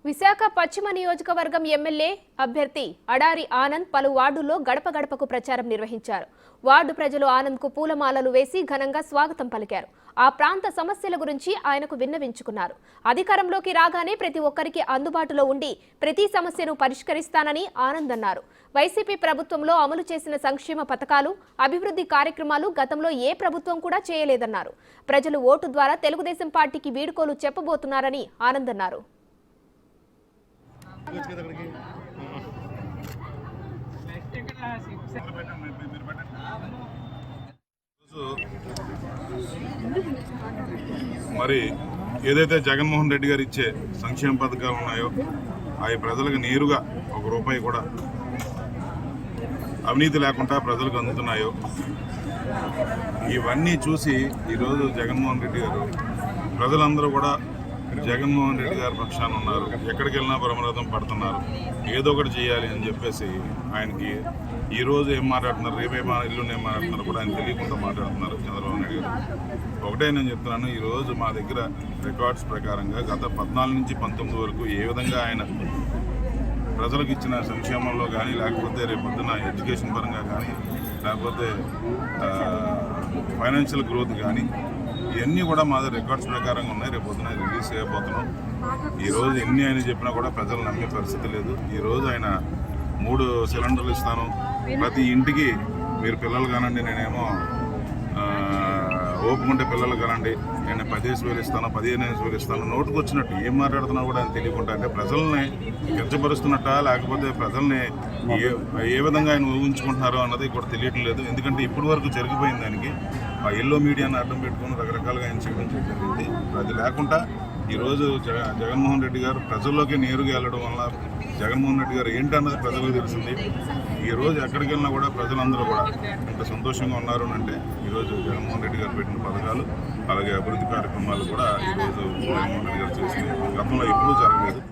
విశాఖ పశ్చిమ నియోజకవర్గం ఎమ్మెల్యే అభ్యర్థి అడారి ఆనంద్ పలు వార్డుల్లో గడప గడపకు ప్రచారం నిర్వహించారు. వార్డు ప్రజలు ఆనంద్కు పూలమాలలు వేసి ఘనంగా స్వాగతం పలికారు. ఆ ప్రాంత సమస్యల గురించి ఆయనకు విన్నవించుకున్నారు. అధికారంలోకి రాగానే ప్రతి ఒక్కరికి అందుబాటులో ఉండి ప్రతి సమస్యను పరిష్కరిస్తానని ఆనంద్ అన్నారు. వైసీపీ ప్రభుత్వంలో అమలు చేసిన సంక్షేమ పథకాలు, అభివృద్ధి కార్యక్రమాలు గతంలో ఏ ప్రభుత్వం కూడా చేయలేదన్నారు. ప్రజలు ఓటు ద్వారా తెలుగుదేశం పార్టీకి వీడ్కోలు చెప్పబోతున్నారని ఆనంద్ అన్నారు. మరి ఏదైతే జగన్మోహన్ రెడ్డి గారు ఇచ్చే సంక్షేమ పథకాలు ఉన్నాయో అవి ప్రజలకు నేరుగా ఒక రూపాయి కూడా అవినీతి లేకుండా ప్రజలకు అందుతున్నాయో ఇవన్నీ చూసి ఈరోజు జగన్మోహన్ రెడ్డి గారు ప్రజలందరూ కూడా జగన్మోహన్ రెడ్డి గారి పక్షాన ఉన్నారు. ఎక్కడికి వెళ్ళినా బ్రహ్మరథం పడుతున్నారు. ఏదో ఒకటి చేయాలి అని చెప్పేసి ఆయనకి ఈరోజు ఏం మాట్లాడుతున్నారు, రేపే ఇల్లు ఏం మాట్లాడుతున్నారు కూడా ఆయన తెలియకుండా మాట్లాడుతున్నారు చంద్రబాబు నాయుడు గారు. ఒకటే నేను చెప్తున్నాను, ఈరోజు మా దగ్గర రికార్డ్స్ ప్రకారంగా గత 14 నుంచి 19 వరకు ఏ విధంగా ఆయన ప్రజలకు ఇచ్చిన సంక్షేమంలో కానీ, లేకపోతే రేపు పొద్దున ఎడ్యుకేషన్ పరంగా కానీ, లేకపోతే ఫైనాన్షియల్ గ్రోత్ కానీ ఇవన్నీ కూడా మా దగ్గర రికార్డ్స్ ప్రకారంగా ఉన్నాయి. రేపు పొద్దున రిలీజ్ చేయబోతున్నాం. ఈరోజు ఎన్ని ఆయన చెప్పినా కూడా ప్రజలు నమ్మే పరిస్థితి లేదు. ఈరోజు ఆయన 3 సిలిండర్లు ఇస్తాను, ప్రతి ఇంటికి మీరు పిల్లలు కానండి, నేనేమో ఓపుకుంటే పిల్లలు కానండి, నేను 15,000 ఇస్తాను, 15,000 ఇస్తాను, నోటుకు వచ్చినట్టు ఏం మాట్లాడుతున్నా కూడా ఆయన తెలియకుండా, అంటే ప్రజల్ని కించపరుస్తున్నట్టా లేకపోతే ప్రజల్ని ఏ విధంగా ఆయన ఊహించుకుంటున్నారో అన్నది కూడా తెలియటం లేదు. ఎందుకంటే ఇప్పటి వరకు జరిగిపోయింది దానికి ఆ ఎల్లో మీడియాను అడ్డం పెట్టుకుని రకరకాలుగా ఆయన చేయడం జరిగింది. అది లేకుండా ఈరోజు జగన్మోహన్ రెడ్డి గారు ప్రజల్లోకి నేరుగా వెళ్ళడం వల్ల జగన్మోహన్ రెడ్డి గారు ఏంటన్నది ప్రజలకు తెలిసింది. ఈరోజు ఎక్కడికి వెళ్ళినా కూడా ప్రజలందరూ కూడా ఇంత సంతోషంగా ఉన్నారు అంటే ఈరోజు జగన్మోహన్ రెడ్డి గారు పెట్టిన పథకాలు, అలాగే అభివృద్ధి కార్యక్రమాలు కూడా ఈరోజు జగన్మోహన్ రెడ్డి గారు చేసింది గతంలో ఎప్పుడూ జరగలేదు.